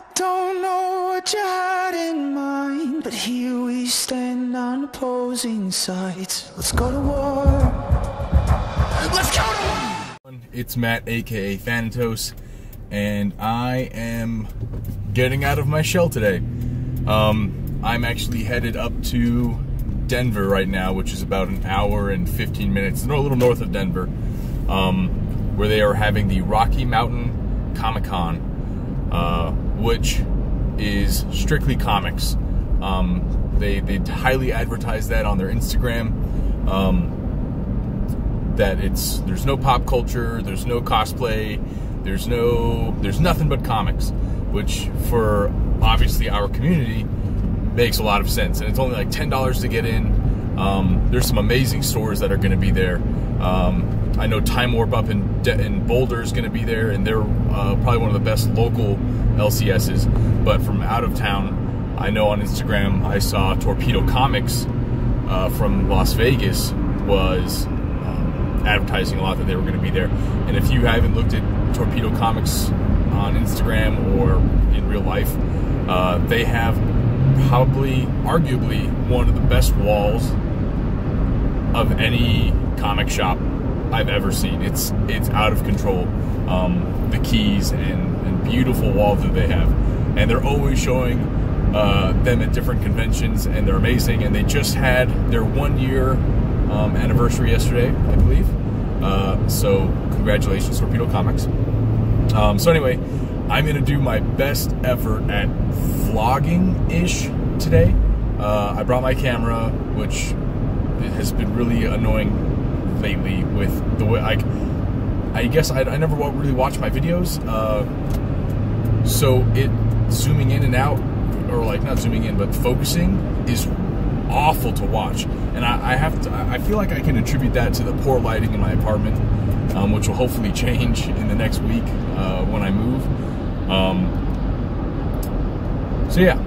I don't know what you had in mind, but here we stand on opposing sides. Let's go to war. Let's go to war. It's Matt, aka Thanatos, and I am getting out of my shell today. I'm actually headed up to Denver right now, which is about an hour and 15 minutes, a little north of Denver, where they are having the Rocky Mountain Comic-Con, which is strictly comics. They highly advertise that on their Instagram, that there's no pop culture, there's no cosplay, there's nothing but comics, which for obviously our community makes a lot of sense. And it's only like $10 to get in. There's some amazing stores that are going to be there. I know Time Warp up in Boulder is going to be there, and they're probably one of the best local LCSs. But from out of town, I know on Instagram I saw Torpedo Comics from Las Vegas was advertising a lot that they were going to be there. And if you haven't looked at Torpedo Comics on Instagram or in real life, they have probably, arguably, one of the best walls of any comic shop I've ever seen. It's out of control. The keys and beautiful walls that they have, and they're always showing them at different conventions, and they're amazing. And they just had their 1 year anniversary yesterday, I believe. So congratulations, Torpedo Comics. So anyway, I'm gonna do my best effort at vlogging-ish today. I brought my camera, which has been really annoying lately with the way I guess I never really watch my videos, so it zooming in and out, or like not zooming in but focusing, is awful to watch. And I feel like I can attribute that to the poor lighting in my apartment, which will hopefully change in the next week when I move. So yeah,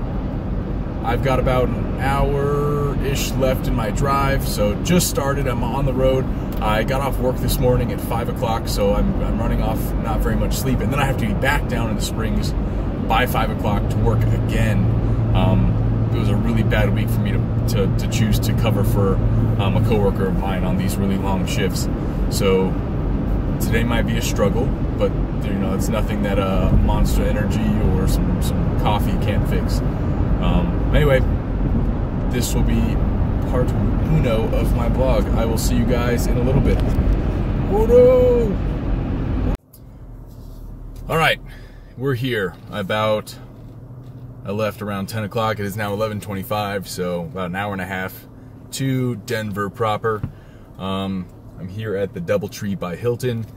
I've got about an hour-ish left in my drive, so just started. I'm on the road. I got off work this morning at 5 o'clock, so I'm running off not very much sleep, and then I have to be back down in the Springs by 5 o'clock to work again. It was a really bad week for me to choose to cover for a coworker of mine on these really long shifts. So today might be a struggle, but you know, it's nothing that Monster Energy or some coffee can't fix. Anyway, this will be part uno of my vlog. I will see you guys in a little bit. Whoa! Alright, we're here. I left around 10 o'clock. It is now 11:25, so about an hour and a half to Denver proper. I'm here at the Doubletree by Hilton,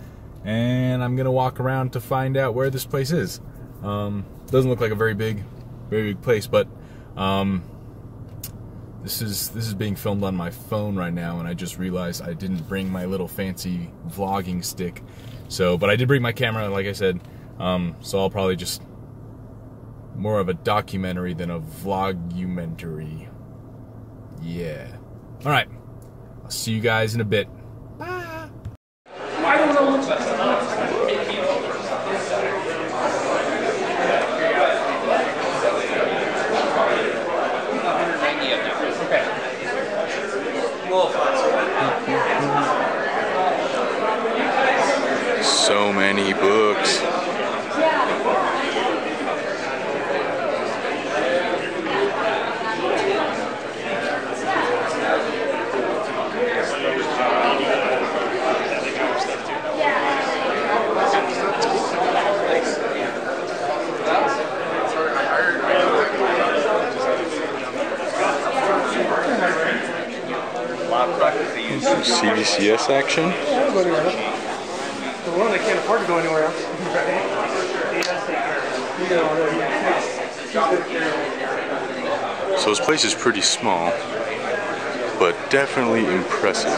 and I'm gonna walk around to find out where this place is. Doesn't look like a very big place, but this is being filmed on my phone right now, and I just realized I didn't bring my little fancy vlogging stick. So, but I did bring my camera, like I said. So I'll probably just more of a documentary than a vlogumentary. Yeah. All right. I'll see you guys in a bit. Bye. I don't know what's that. So many books. Some CBCS action. Yeah, go anywhere else. The one that can't afford to go anywhere else. So this place is pretty small, but definitely impressive.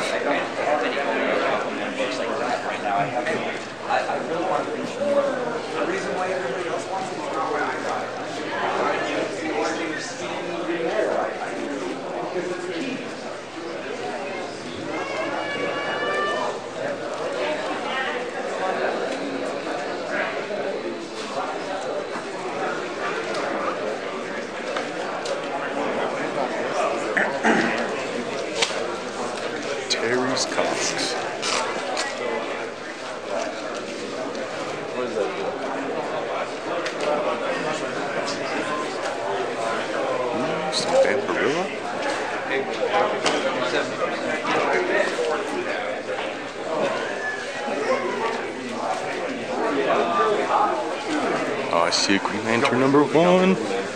Some Vampirilla? Oh, I see a Green Lantern #1.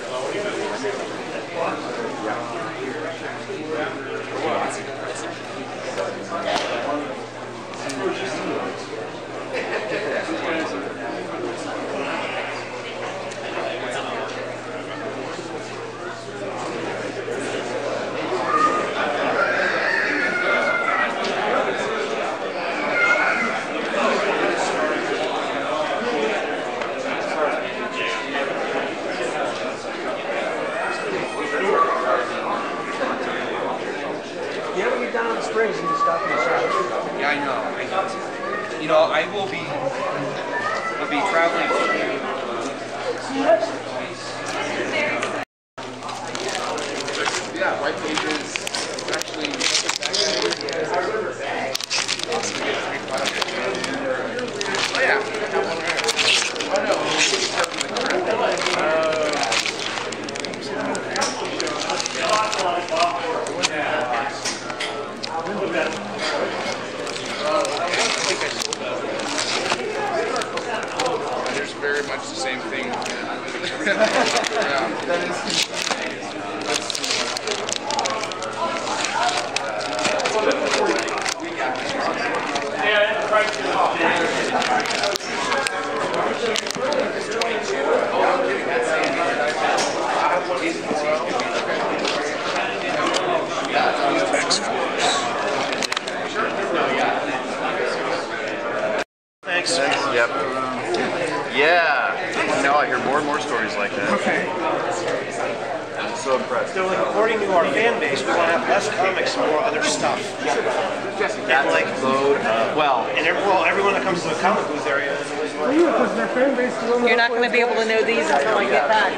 Yeah, I know. You know, I'll be traveling to yeah, White Pages actually oh yeah. Oh no. There's very much the same thing. Thanks. Yep. Yeah. Now I hear more and more stories like that. Okay. I'm so impressed. So, like, according to our fan base, we want to have less comics and more other stuff. That's like load. Well, And everyone that comes to the comic booth area is always like, You're not going to be able to know these until I get back.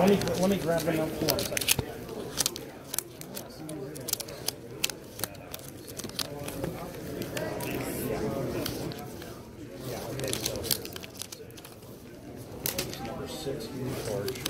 Let me grab them up for a second. Number 6 torch.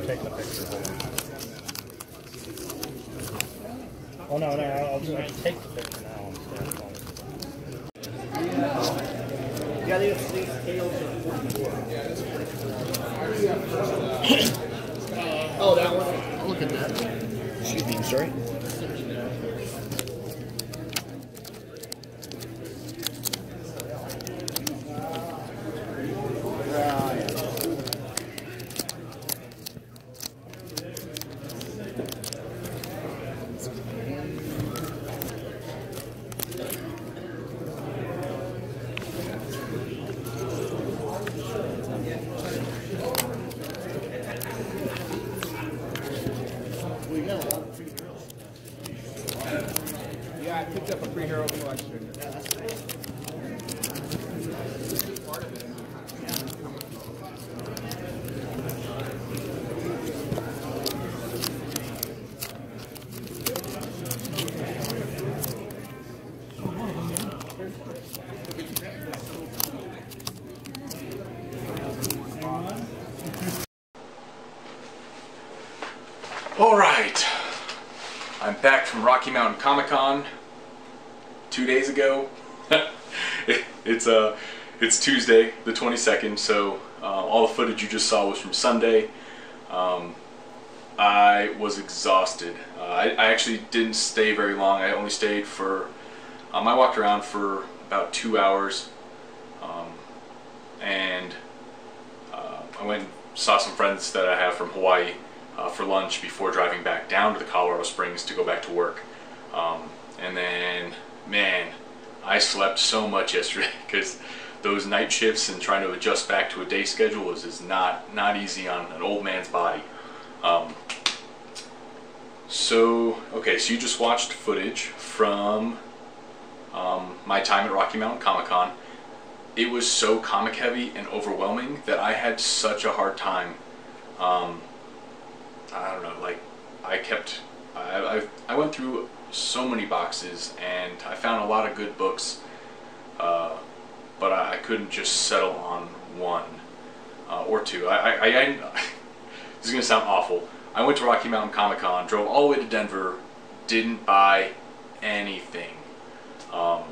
Take the picture. Oh no, I'll take the picture now. Yeah, these tails are 44. Oh, that one? I'll look at that. Excuse me, I'm sorry. Yeah, I picked up a free hero collection. Yeah, that's nice. Alright, I'm back from Rocky Mountain Comic Con 2 days ago. It's Tuesday, the 22nd, so all the footage you just saw was from Sunday. I was exhausted. I actually didn't stay very long. I only stayed for, I walked around for about 2 hours, and I went and saw some friends that I have from Hawaii for lunch before driving back down to the Colorado Springs to go back to work. And then, man, I slept so much yesterday because those night shifts and trying to adjust back to a day schedule is not easy on an old man's body. Okay, so you just watched footage from my time at Rocky Mountain Comic Con. It was so comic heavy and overwhelming that I had such a hard time. I don't know, like, I went through so many boxes and I found a lot of good books, but I couldn't just settle on one or two. This is going to sound awful. I went to Rocky Mountain Comic Con, drove all the way to Denver, didn't buy anything. I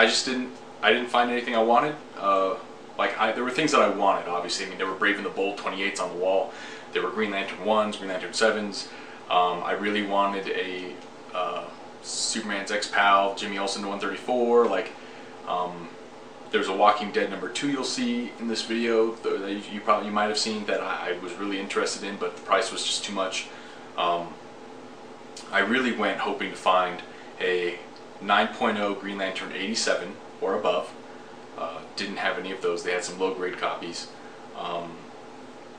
didn't find anything I wanted. There were things that I wanted, obviously. I mean, there were Brave and the Bold 28s on the wall. There were Green Lantern 1s, Green Lantern 7s. I really wanted a Superman's ex-pal, Jimmy Olsen 134. There's a Walking Dead #2 you'll see in this video that you might have seen that I was really interested in, but the price was just too much. I really went hoping to find a 9.0 Green Lantern 87 or above. Didn't have any of those. They had some low-grade copies.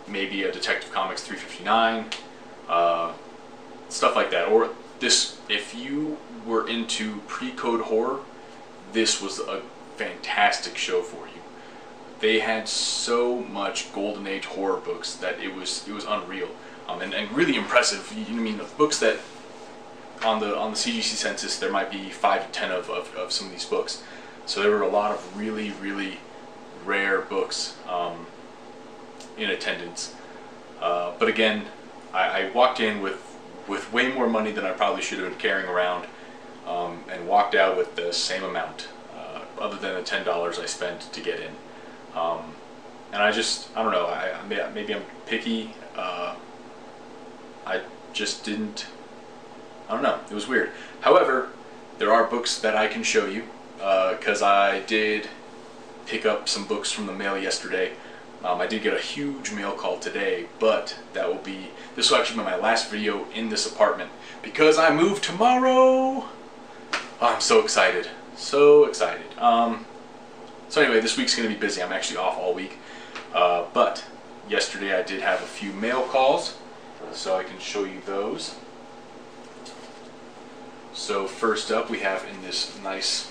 Maybe a Detective Comics 359, stuff like that. Or this, if you were into pre-code horror, this was a fantastic show for you. They had so much Golden Age horror books that it was unreal, and really impressive. I mean, books that on the CGC census there might be 5 to 10 of some of these books. So there were a lot of really rare books in attendance. But again, I walked in with way more money than I probably should have been carrying around, and walked out with the same amount, other than the $10 I spent to get in. And I don't know, maybe I'm picky. I just didn't, I don't know, it was weird. However, there are books that I can show you, because I did pick up some books from the mail yesterday. I did get a huge mail call today, but this will actually be my last video in this apartment because I move tomorrow. Oh, I'm so excited. So excited. So anyway, this week's going to be busy. I'm actually off all week. But yesterday I did have a few mail calls, so I can show you those. So first up, we have in this nice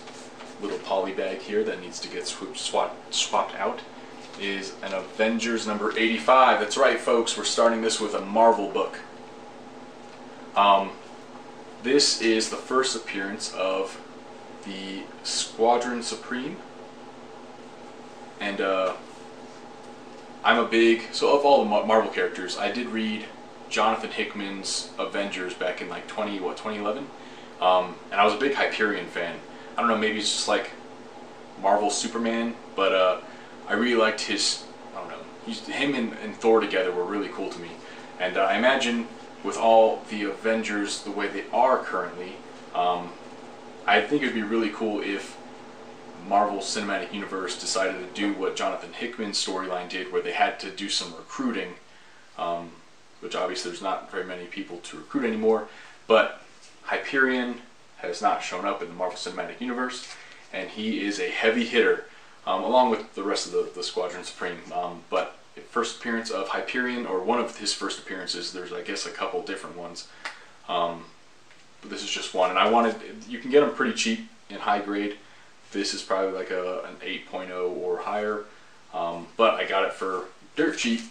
little poly bag here that needs to get swapped out is an Avengers number 85. That's right, folks, we're starting this with a Marvel book. This is the first appearance of the Squadron Supreme, and I'm a big, so of all the Marvel characters, I did read Jonathan Hickman's Avengers back in like 2011, and I was a big Hyperion fan. I don't know, maybe it's just like Marvel Superman, but I really liked his, I don't know, him and Thor together were really cool to me. And I imagine with all the Avengers the way they are currently, I think it would be really cool if Marvel Cinematic Universe decided to do what Jonathan Hickman's storyline did, where they had to do some recruiting, which obviously there's not very many people to recruit anymore, but Hyperion has not shown up in the Marvel Cinematic Universe, and he is a heavy hitter, along with the rest of the Squadron Supreme. But first appearance of Hyperion, or one of his first appearances, there's I guess a couple different ones, but this is just one, and I wanted, you can get them pretty cheap in high grade. This is probably like an 8.0 or higher, but I got it for dirt cheap.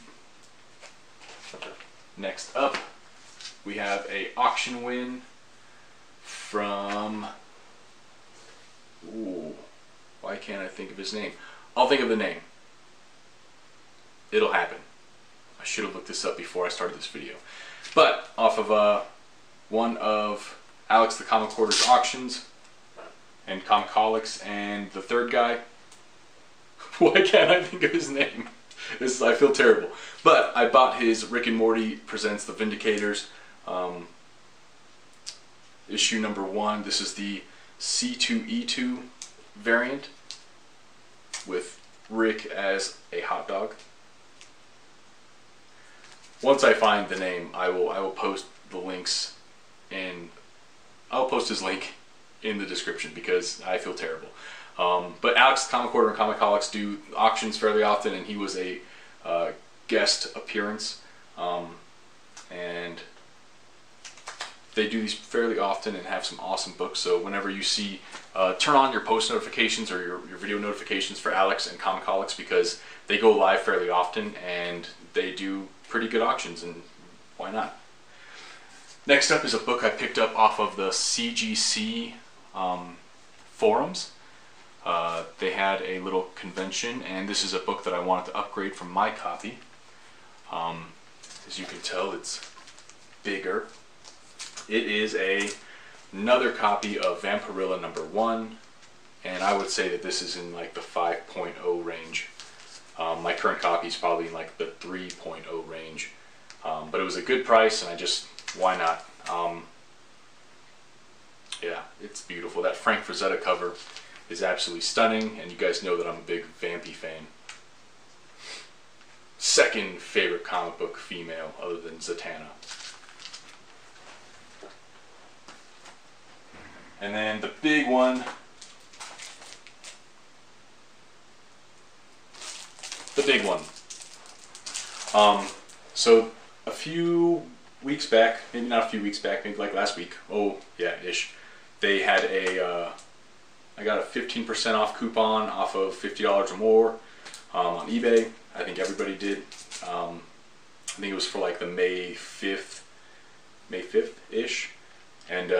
Next up, we have a auction win from, ooh, why can't I think of his name? I'll think of the name. It'll happen. I should have looked this up before I started this video. But off of one of Alex the Comic Hoarder's auctions and Comicaholics, and the third guy, why can't I think of his name? I feel terrible. But I bought his Rick and Morty Presents The Vindicators, issue number 1. This is the C2E2 variant with Rick as a hot dog. Once I find the name, I will post the links, and I'll post his link in the description because I feel terrible. But Alex the Comic Hoarder and Comicaholics do auctions fairly often, and he was a guest appearance, and they do these fairly often and have some awesome books. So whenever you see, turn on your post notifications or your video notifications for Alex and Comicaholics, because they go live fairly often and they do pretty good auctions, and why not? Next up is a book I picked up off of the CGC forums. They had a little convention, and this is a book that I wanted to upgrade from my copy. As you can tell, it's bigger. It is another copy of Vampirella number 1, and I would say that this is in like the 5.0 range. My current copy is probably in like the 3.0 range, but it was a good price, and I just, why not? Yeah, it's beautiful. That Frank Frazetta cover is absolutely stunning, and you guys know that I'm a big Vampy fan. Second favorite comic book female other than Zatanna. And then the big one, so a few weeks back, maybe not a few weeks back, maybe like last week, oh yeah, ish, they had I got a 15% off coupon off of $50 or more on eBay. I think everybody did. I think it was for like the May 5th-ish. And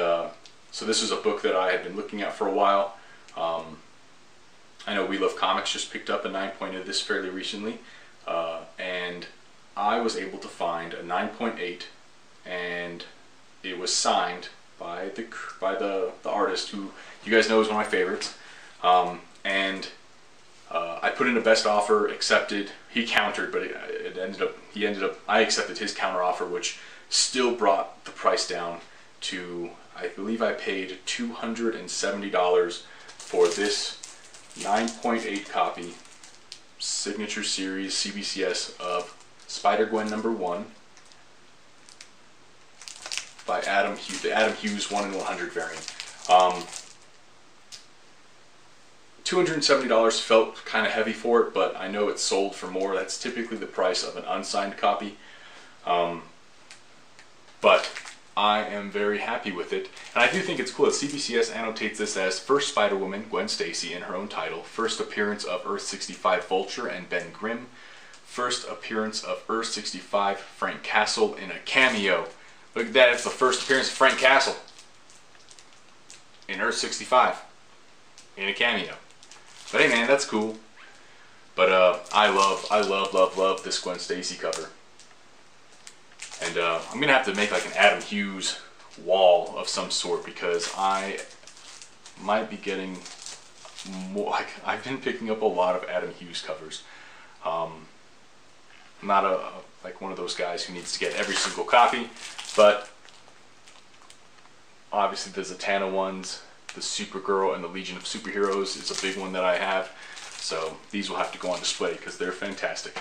so this is a book that I had been looking at for a while. I know We Love Comics just picked up a 9.0 this fairly recently. And I was able to find a 9.8, and it was signed by the artist, who you guys know is one of my favorites. And I put in a best offer, accepted. He countered, but I accepted his counter offer, which still brought the price down to, I believe I paid $270 for this 9.8 copy signature series CBCS of Spider-Gwen number 1 by Adam Hughes, the Adam Hughes 1 in 100 variant. $270 felt kind of heavy for it, but I know it's sold for more. That's typically the price of an unsigned copy. But I am very happy with it. And I do think it's cool that CBCS annotates this as first Spider-Woman, Gwen Stacy, in her own title. First appearance of Earth-65 Vulture and Ben Grimm. First appearance of Earth-65 Frank Castle in a cameo. Look at that, it's the first appearance of Frank Castle in Earth-65 in a cameo. But hey man, that's cool. But I love this Gwen Stacy cover. And I'm gonna have to make like an Adam Hughes wall of some sort, because I might be getting more. Like, I've been picking up a lot of Adam Hughes covers. I'm not like one of those guys who needs to get every single copy, but obviously the Zatanna ones, the Supergirl and the Legion of Superheroes is a big one that I have. So these will have to go on display because they're fantastic.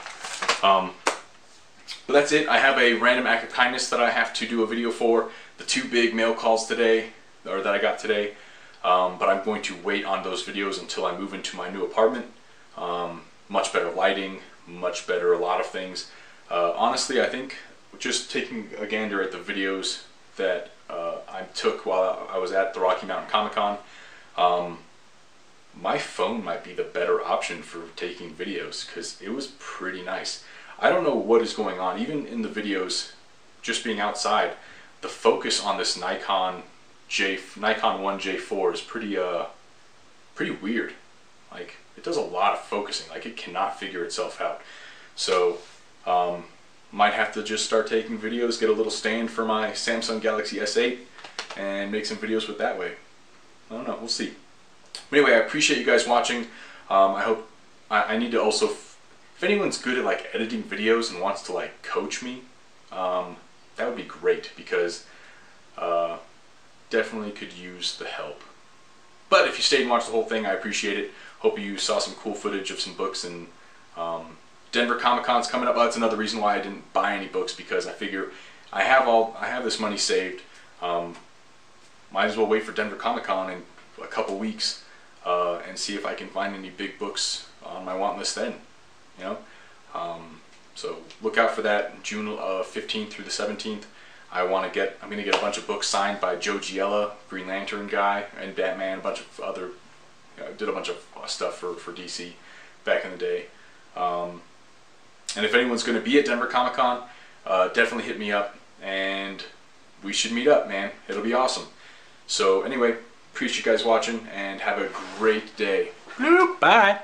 But that's it. I have a random act of kindness that I have to do a video for. The 2 big mail calls today, or that I got today. But I'm going to wait on those videos until I move into my new apartment. Much better lighting, much better a lot of things. Honestly, I think just taking a gander at the videos that I took while I was at the Rocky Mountain Comic Con, my phone might be the better option for taking videos, because it was pretty nice. I don't know what is going on. Even in the videos, just being outside, the focus on this Nikon 1J4 is pretty weird. Like, it does a lot of focusing. Like, it cannot figure itself out. So, might have to just start taking videos, get a little stand for my Samsung Galaxy S8, and make some videos with that way. I don't know, we'll see. But anyway, I appreciate you guys watching. I hope, I need to also, if anyone's good at like editing videos and wants to like coach me, that would be great, because definitely could use the help. But if you stayed and watched the whole thing, I appreciate it. Hope you saw some cool footage of some books, and Denver Comic Con's coming up. That's another reason why I didn't buy any books, because I figure I have this money saved. Might as well wait for Denver Comic Con in a couple weeks and see if I can find any big books on my want list then. You know, so look out for that. June 15th through the 17th. I'm gonna get a bunch of books signed by Joe Giella, Green Lantern guy, and Batman. A bunch of other, did a bunch of stuff for DC back in the day. And if anyone's gonna be at Denver Comic Con, definitely hit me up, and we should meet up, man. It'll be awesome. So anyway, appreciate you guys watching, and have a great day. Bye.